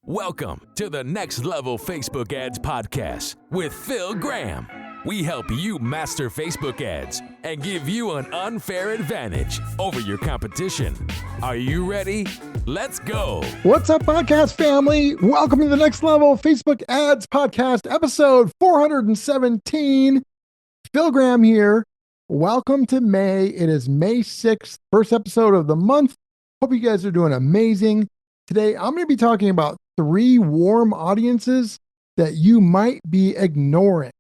Welcome to the Next Level Facebook Ads Podcast with Phil Graham. We help you master Facebook ads and give you an unfair advantage over your competition. Are you ready? Let's go. What's up, podcast family? Welcome to the Next Level Facebook Ads Podcast, episode 417. Phil Graham here. Welcome to May. It is May 6th, first episode of the month. Hope you guys are doing amazing. Today, I'm going to be talking about 3 warm audiences that you might be ignoring.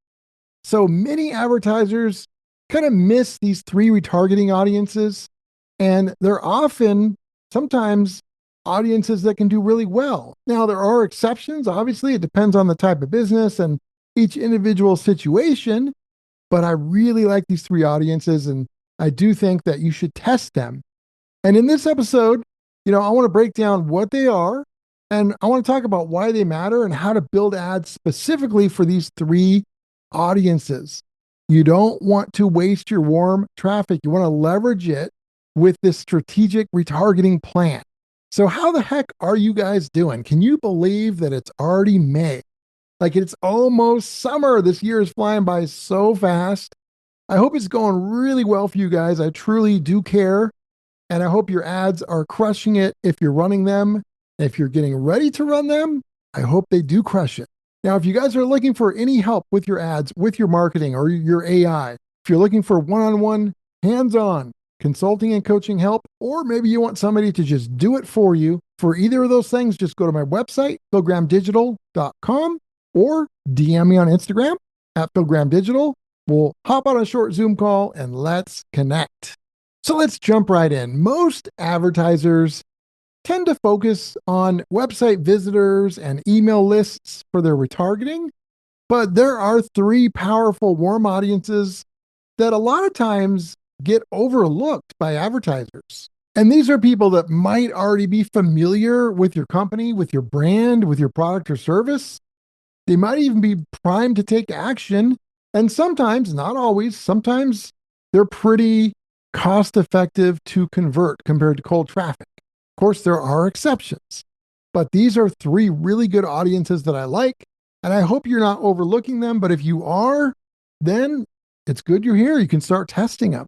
So many advertisers kind of miss these 3 retargeting audiences, and they're often, sometimes, audiences that can do really well. Now, there are exceptions. Obviously, it depends on the type of business and each individual situation, but I really like these 3 audiences, and I do think that you should test them. And in this episode, I want to break down what they are, and I want to talk about why they matter and how to build ads specifically for these 3 audiences. You don't want to waste your warm traffic. You want to leverage it with this strategic retargeting plan. So how the heck are you guys doing? Can you believe that it's already May? Like, it's almost summer. This year is flying by so fast. I hope it's going really well for you guys. I truly do care. And I hope your ads are crushing it if you're running them. If you're getting ready to run them, I hope they do crush it. Now, if you guys are looking for any help with your ads, with your marketing or your AI, if you're looking for one-on-one, hands-on consulting and coaching help, or maybe you want somebody to just do it for you, for either of those things, just go to my website, philgrahamdigital.com, or DM me on Instagram at philgrahamdigital. We'll hop on a short Zoom call and let's connect. So let's jump right in. Most advertisers tend to focus on website visitors and email lists for their retargeting, but there are 3 powerful warm audiences that a lot of times get overlooked by advertisers. And these are people that might already be familiar with your company, with your brand, with your product or service. They might even be primed to take action. And sometimes, not always, sometimes they're pretty cost-effective to convert compared to cold traffic. Of course, there are exceptions, but these are 3 really good audiences that I like, and I hope you're not overlooking them, but if you are, then it's good you're here. You can start testing them.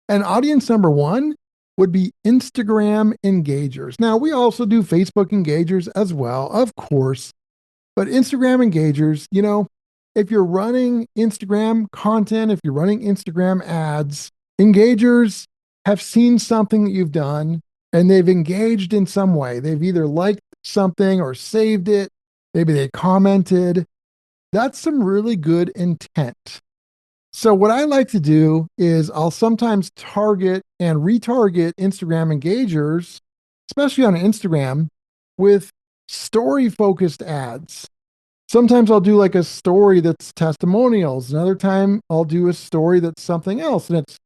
And audience number 1 would be Instagram engagers. Now, we also do Facebook engagers as well, of course, but Instagram engagers, if you're running Instagram content, if you're running Instagram ads, engagers have seen something that you've done and they've engaged in some way. They've either liked something or saved it. Maybe they commented. That's some really good intent. So what I like to do is I'll sometimes target and retarget Instagram engagers, especially on Instagram, with story-focused ads. Sometimes I'll do like a story that's testimonials. Another time I'll do a story that's something else. And it's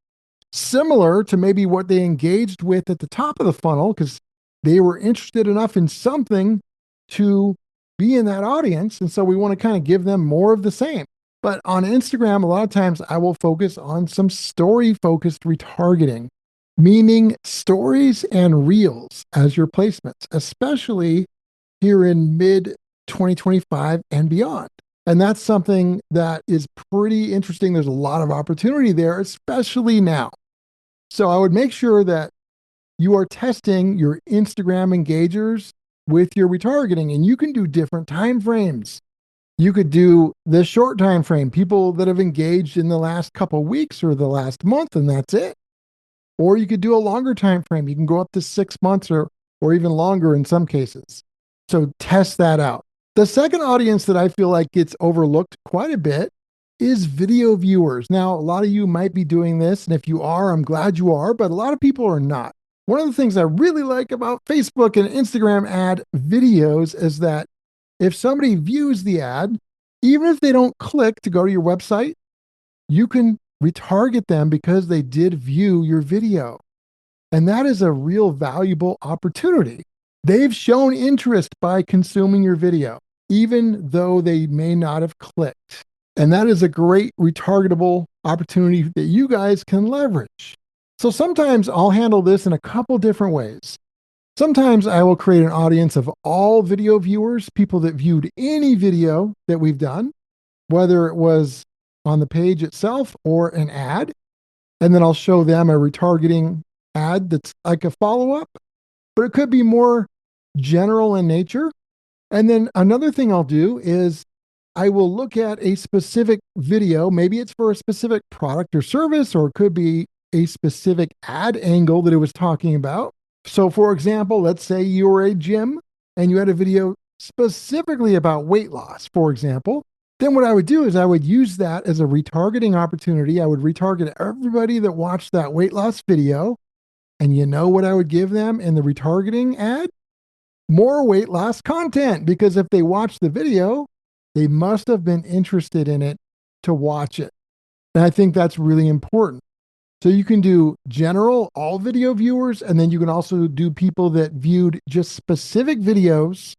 similar to maybe what they engaged with at the top of the funnel because they were interested enough in something to be in that audience. And so we want to kind of give them more of the same. But on Instagram, a lot of times I will focus on some story-focused retargeting, meaning stories and reels as your placements, especially here in mid-2025 and beyond. And that's something that is pretty interesting. There's a lot of opportunity there, especially now. So I would make sure that you are testing your Instagram engagers with your retargeting, and you can do different time frames. You could do the short time frame, people that have engaged in the last couple of weeks or the last month, and that's it. Or you could do a longer time frame. You can go up to 6 months or even longer in some cases. So test that out. The second audience that I feel like gets overlooked quite a bit is video viewers. Now, a lot of you might be doing this, and if you are, I'm glad you are, but a lot of people are not. One of the things I really like about Facebook and Instagram ad videos is that if somebody views the ad, even if they don't click to go to your website, you can retarget them because they did view your video. And that is a real valuable opportunity. They've shown interest by consuming your video, even though they may not have clicked. And that is a great retargetable opportunity that you guys can leverage. So sometimes I'll handle this in a couple different ways. Sometimes I will create an audience of all video viewers, people that viewed any video that we've done, whether it was on the page itself or an ad. And then I'll show them a retargeting ad that's like a follow up, but it could be more general in nature. And then another thing I'll do is I will look at a specific video. Maybe it's for a specific product or service, or it could be a specific ad angle that it was talking about. So, for example, let's say you were a gym and you had a video specifically about weight loss, for example. Then what I would do is I would use that as a retargeting opportunity. I would retarget everybody that watched that weight loss video. And you know what I would give them in the retargeting ad? More weight loss content, because if they watch the video, they must have been interested in it to watch it. And I think that's really important. So you can do general, all video viewers, and then you can also do people that viewed just specific videos,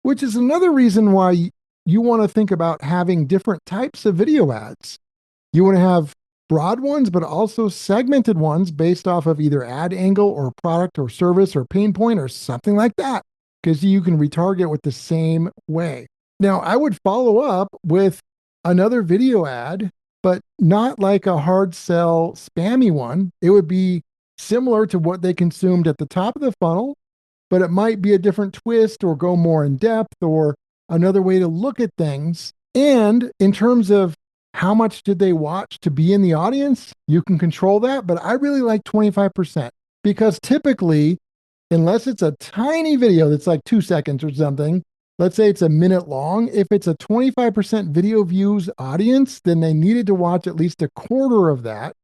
which is another reason why you want to think about having different types of video ads. You want to have broad ones, but also segmented ones based off of either ad angle or product or service or pain point or something like that, because you can retarget with the same way. Now, I would follow up with another video ad, but not like a hard sell spammy one. It would be similar to what they consumed at the top of the funnel, but it might be a different twist or go more in depth or another way to look at things. And in terms of how much did they watch to be in the audience, you can control that. But I really like 25% because typically, unless it's a tiny video that's like 2 seconds or something, let's say it's a minute long, if it's a 25% video views audience, then they needed to watch at least a quarter of that.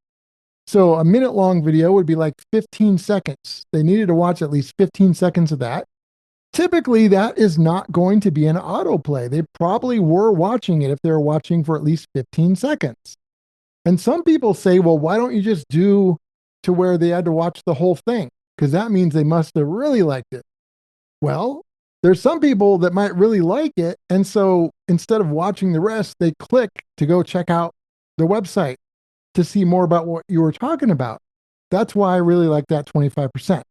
So a minute long video would be like 15 seconds. They needed to watch at least 15 seconds of that. Typically, that is not going to be an autoplay. They probably were watching it if they're watching for at least 15 seconds. And some people say, well, why don't you just do to where they had to watch the whole thing? Because that means they must have really liked it. Well, there's some people that might really like it. And so instead of watching the rest, they click to go check out the website to see more about what you were talking about. That's why I really like that 25%.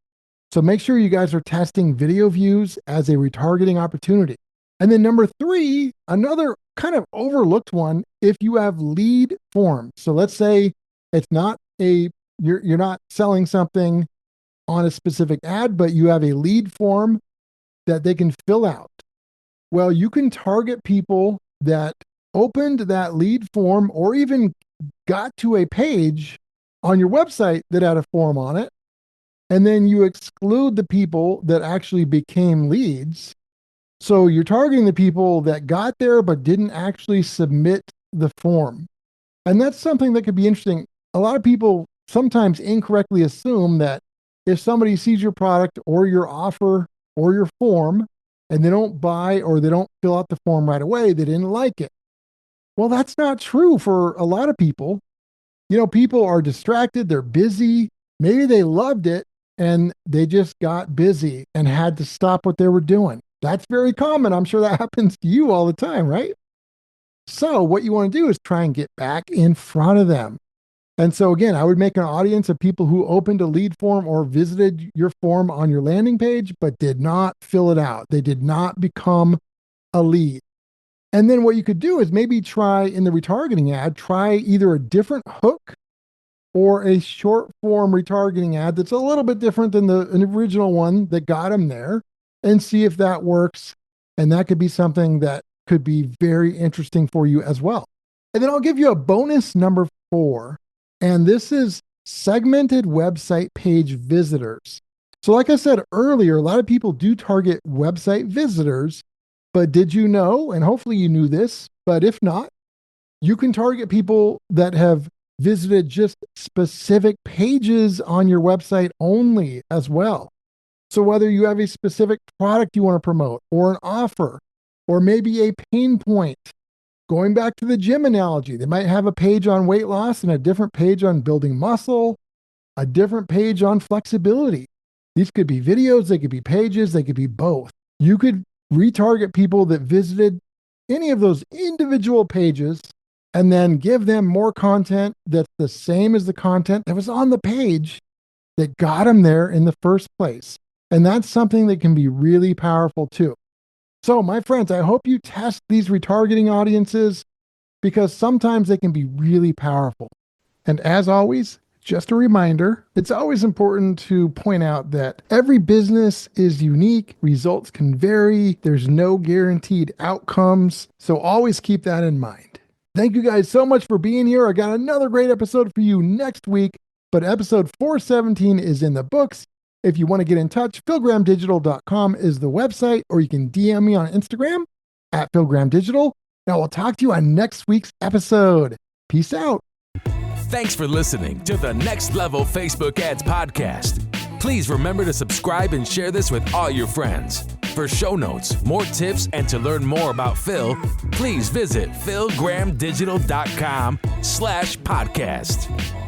So make sure you guys are testing video views as a retargeting opportunity. And then number 3, another kind of overlooked one, if you have lead forms. So let's say it's not you're not selling something on a specific ad, but you have a lead form that they can fill out. Well, you can target people that opened that lead form or even got to a page on your website that had a form on it. And then you exclude the people that actually became leads. So you're targeting the people that got there but didn't actually submit the form. And that's something that could be interesting. A lot of people sometimes incorrectly assume that if somebody sees your product or your offer or your form and they don't buy or they don't fill out the form right away, they didn't like it. Well, that's not true for a lot of people. You know, people are distracted, they're busy, maybe they loved it and they just got busy and had to stop what they were doing. That's very common. I'm sure that happens to you all the time, right? So what you want to do is try and get back in front of them. And so again, I would make an audience of people who opened a lead form or visited your form on your landing page, but did not fill it out. They did not become a lead. And then what you could do is maybe try in the retargeting ad, try either a different hook or a short form retargeting ad that's a little bit different than the original one that got them there and see if that works. And that could be something that could be very interesting for you as well. And then I'll give you a bonus number 4. And this is segmented website page visitors. So like I said earlier, a lot of people do target website visitors, but did you know, and hopefully you knew this, but if not, you can target people that have visited just specific pages on your website only as well. So whether you have a specific product you want to promote or an offer, or maybe a pain point, going back to the gym analogy, they might have a page on weight loss and a different page on building muscle, a different page on flexibility. These could be videos, they could be pages, they could be both. You could retarget people that visited any of those individual pages and then give them more content that's the same as the content that was on the page that got them there in the first place. And that's something that can be really powerful too. So, my friends, I hope you test these retargeting audiences because sometimes they can be really powerful. And as always, just a reminder, it's always important to point out that every business is unique, results can vary, there's no guaranteed outcomes, so always keep that in mind. Thank you guys so much for being here. I got another great episode for you next week, but episode 417 is in the books. If you want to get in touch, philgrahamdigital.com is the website, or you can DM me on Instagram at philgrahamdigital, and we'll talk to you on next week's episode. Peace out. Thanks for listening to the Next Level Facebook Ads Podcast. Please remember to subscribe and share this with all your friends. For show notes, more tips, and to learn more about Phil, please visit philgrahamdigital.com/podcast.